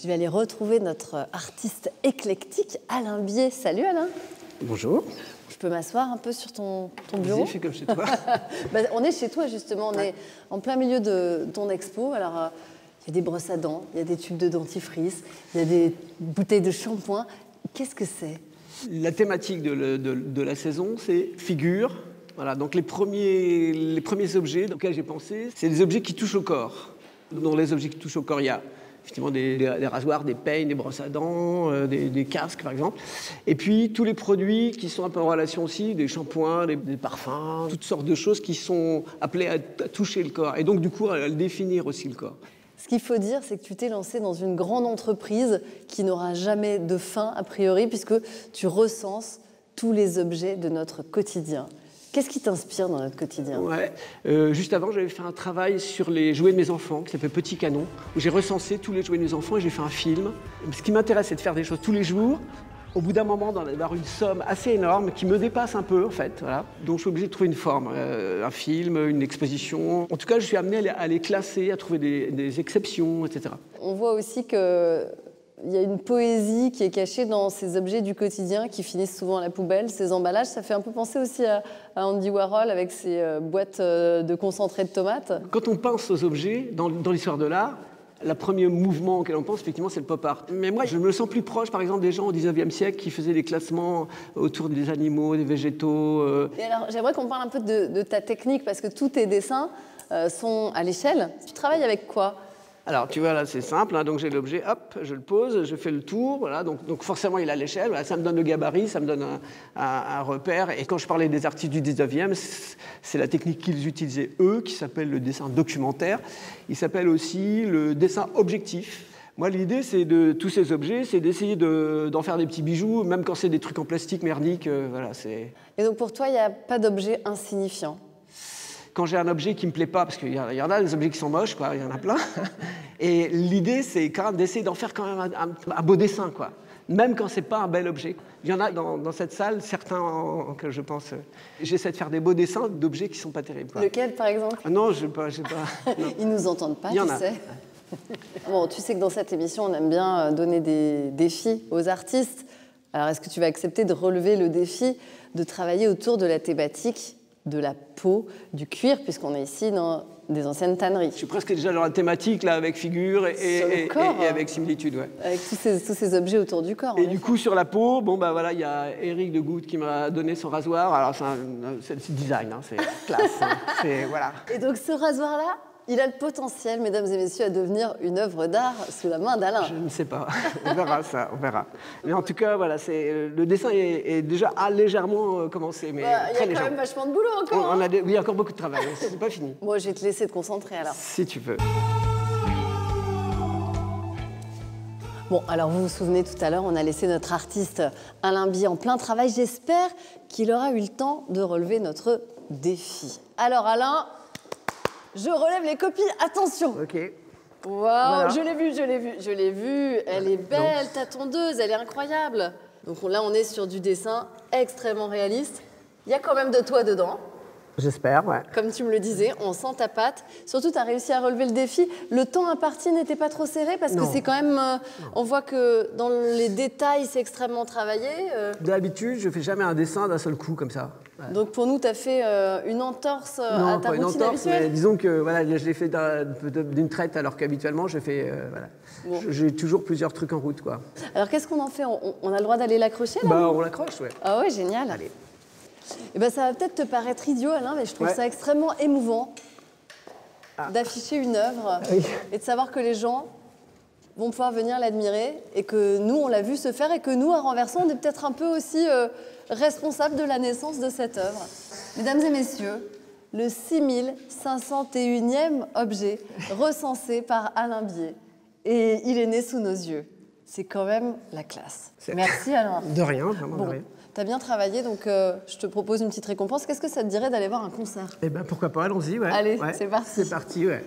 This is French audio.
je vais aller retrouver notre artiste éclectique, Alain Bier. Salut Alain. Bonjour. Je peux m'asseoir un peu sur ton bureau? Vas-y, fais comme chez toi. On est chez toi justement, on est en plein milieu de ton expo. Alors, il y a des brosses à dents, il y a des tubes de dentifrice, il y a des bouteilles de shampoing. Qu'est-ce que c'est? La thématique de la saison, c'est figure. Voilà, donc les premiers objets auxquels j'ai pensé, c'est des objets qui touchent au corps. Dans les objets qui touchent au corps, il y a effectivement des rasoirs, des peignes, des brosses à dents, des casques par exemple. Et puis tous les produits qui sont un peu en relation aussi, des shampoings, des parfums, toutes sortes de choses qui sont appelées à toucher le corps. Et donc du coup à le définir aussi le corps. Ce qu'il faut dire, c'est que tu t'es lancé dans une grande entreprise qui n'aura jamais de fin, a priori, puisque tu recenses tous les objets de notre quotidien. Qu'est-ce qui t'inspire dans notre quotidien? Juste avant, j'avais fait un travail sur les jouets de mes enfants, qui s'appelle Petit Canon, où j'ai recensé tous les jouets de mes enfants et j'ai fait un film. Ce qui m'intéresse, c'est de faire des choses tous les jours. Au bout d'un moment, d'avoir une somme assez énorme qui me dépasse un peu, en fait. Voilà. Donc, je suis obligé de trouver une forme, un film, une exposition. En tout cas, je suis amené à les classer, à trouver des exceptions, etc. On voit aussi qu'il y a une poésie qui est cachée dans ces objets du quotidien qui finissent souvent à la poubelle, ces emballages. Ça fait un peu penser aussi à Andy Warhol avec ses boîtes de concentré de tomates. Quand on pense aux objets dans l'histoire de l'art, le premier mouvement auquel on pense, effectivement, c'est le pop art. Mais moi, je me sens plus proche, par exemple, des gens au 19e siècle qui faisaient des classements autour des animaux, des végétaux. Et alors, j'aimerais qu'on parle un peu de ta technique, parce que tous tes dessins sont à l'échelle. Tu travailles avec quoi? Alors, tu vois, là, c'est simple. Hein, donc, j'ai l'objet, hop, je le pose, je fais le tour. Voilà, donc forcément, il a l'échelle. Voilà, ça me donne le gabarit, ça me donne un repère. Et quand je parlais des artistes du 19e, c'est la technique qu'ils utilisaient, eux, qui s'appelle le dessin documentaire. Il s'appelle aussi le dessin objectif. Moi, l'idée, c'est de tous ces objets, c'est d'essayer d'en faire des petits bijoux, même quand c'est des trucs en plastique merdique. Voilà, c'est... Et donc, pour toi, il n'y a pas d'objet insignifiant? Quand j'ai un objet qui ne me plaît pas, parce qu'il y en a des objets qui sont moches, quoi, il y en a plein. Et l'idée, c'est quand même d'essayer d'en faire quand même un beau dessin, quoi. Même quand c'est pas un bel objet. Il y en a dans cette salle, certains que je pense... j'essaie de faire des beaux dessins d'objets qui sont pas terribles, quoi. Lequel, par exemple? Non, je sais pas. Non. Ils nous entendent pas, il y en a. sais. Bon, tu sais que dans cette émission, on aime bien donner des défis aux artistes. Alors, est-ce que tu vas accepter de relever le défi de travailler autour de la thématique de la peau, du cuir, puisqu'on est ici dans des anciennes tanneries? Je suis presque déjà dans la thématique, là, avec figure et avec similitude, ouais. Avec tous ces objets autour du corps. Et du coup, sur la peau, bon, bah voilà, il y a Eric de Goutte qui m'a donné son rasoir. Alors, c'est design, hein, c'est classe. Hein, voilà. Et donc, ce rasoir-là, il a le potentiel, mesdames et messieurs, à devenir une œuvre d'art sous la main d'Alain. Je ne sais pas. On verra ça, on verra. Mais en tout cas, voilà, le dessin est déjà légèrement commencé, mais très il y a quand même vachement de boulot encore. Oui, il y a encore beaucoup de travail. C'est pas fini. Moi, je vais te laisser te concentrer alors. Si tu veux. Bon, alors vous vous souvenez, tout à l'heure, on a laissé notre artiste Alain Bier en plein travail. J'espère qu'il aura eu le temps de relever notre défi. Alors Alain, je relève les copies, attention. Ok. Waouh, Voilà. je l'ai vue. Elle est belle, ta tondeuse, elle est incroyable. Donc là, on est sur du dessin extrêmement réaliste. Il y a quand même de toi dedans. J'espère, ouais. Comme tu me le disais, on sent ta patte. Surtout, tu as réussi à relever le défi. Le temps imparti n'était pas trop serré parce que c'est quand même... on voit que dans les détails, c'est extrêmement travaillé. D'habitude, je fais jamais un dessin d'un seul coup, comme ça. Ouais. Donc pour nous, tu as fait une entorse à ta routine habituelle. Mais disons que voilà, je l'ai fait d'une traite alors qu'habituellement, je fais... voilà. Bon. J'ai toujours plusieurs trucs en route, quoi. Alors qu'est-ce qu'on en fait? On a le droit d'aller l'accrocher, là? Bah, on l'accroche, ouais. Ah ouais, génial. Allez. Eh ben, ça va peut-être te paraître idiot, Alain, mais je trouve ça extrêmement émouvant d'afficher une œuvre et de savoir que les gens vont pouvoir venir l'admirer et que nous, on l'a vu se faire et que nous, à Renversant, on est peut-être un peu aussi responsables de la naissance de cette œuvre. Mesdames et messieurs, le 6501e objet recensé par Alain Bier. Et il est né sous nos yeux. C'est quand même la classe. Merci, Alain. De rien, vraiment de rien. T'as bien travaillé, donc je te propose une petite récompense. Qu'est-ce que ça te dirait d'aller voir un concert? Eh ben pourquoi pas, allons-y, ouais. Allez, ouais. c'est parti. C'est parti, ouais.